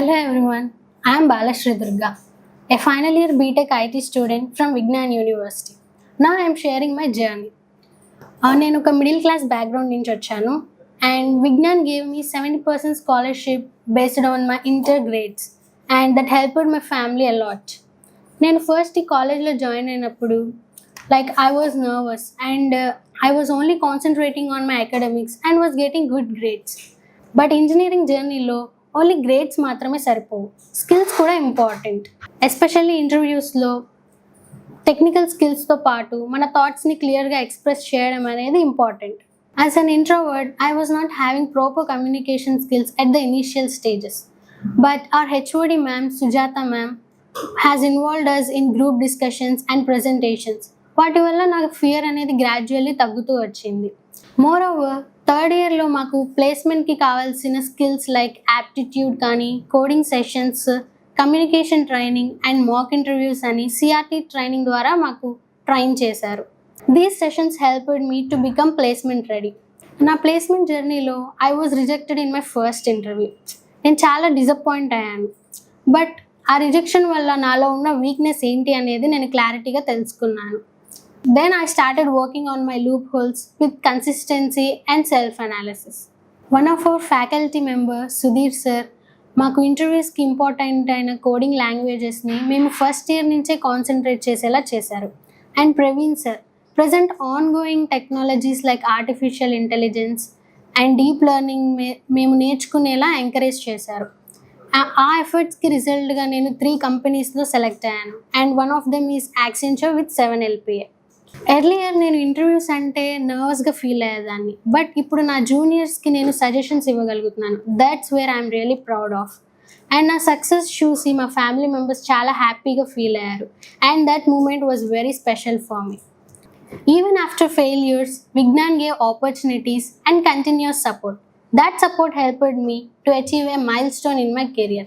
Hello everyone, I am Balashri Durga, a final year BTech IT student from Vignan University. Now I am sharing my journey. నేను ఒక middle class background నుంచి వచ్చాను and Vignan gave me 70% scholarship based on my inter grades and that helped my family a lot. నేను first ఈ కాలేజ్లో join అయినప్పుడు I was nervous and I was only concentrating on my academics and was getting good grades. But engineering జర్నీలో only grades మాత్రమే సరిపోవు, skills కూడా important. Especially ఇంటర్వ్యూస్లో technical స్కిల్స్తో పాటు మన థాట్స్ని క్లియర్గా ఎక్స్ప్రెస్ చేయడం అనేది important. As an introvert I was not having proper communication skills at the initial stages, but our HOD ma'am Sujatha ma'am has involved us in group discussions and presentations. వాటి వల్ల నాకు ఫియర్ అనేది గ్రాడ్యువల్లీ తగ్గుతూ వచ్చింది. More over third ఇయర్లో మాకు ప్లేస్మెంట్కి కావాల్సిన skills like aptitude కానీ, coding sessions, communication training and mock interviews అని సిఆర్టీ ట్రైనింగ్ ద్వారా మాకు ట్రైన్ చేశారు. These sessions helped me to become placement ready. నా ప్లేస్మెంట్ జర్నీలో I was rejected in my first interview. నేను చాలా డిసప్పాయింట్ అయ్యాను, బట్ ఆ రిజెక్షన్ వల్ల నాలో ఉన్న వీక్నెస్ ఏంటి అనేది నేను క్లారిటీగా తెలుసుకున్నాను. Then I started working on my loopholes with consistency and self-analysis. One of our faculty members, Sudhir sir, మాకు ఇంటర్వ్యూస్కి ఇంపార్టెంట్ అయిన కోడింగ్ లాంగ్వేజెస్ని మేము ఫస్ట్ ఇయర్ నుంచే కాన్సన్ట్రేట్ చేసేలా చేశారు. And Praveen sir present on going technologies like artificial intelligence and deep learning మేము నేర్చుకునేలా encourage చేశారు. ఆ ఎఫర్ట్స్కి రిజల్ట్గా నేను 3 కంపెనీస్లో సెలెక్ట్ అయ్యాను and one of them is Accenture with 7 LPA. Earlier నేను ఇంటర్వ్యూస్ అంటే నర్వస్గా ఫీల్ అయ్యేదాన్ని, బట్ ఇప్పుడు నా జూనియర్స్కి నేను సజెషన్స్ ఇవ్వగలుగుతున్నాను. That's where I'm really proud of. And నా సక్సెస్ చూసి మా ఫ్యామిలీ మెంబర్స్ చాలా హ్యాపీగా ఫీల్ అయ్యారు and that moment was very special for me. Even after failures Vignan gave opportunities and continuous support. That support helped me to achieve a milestone in my career.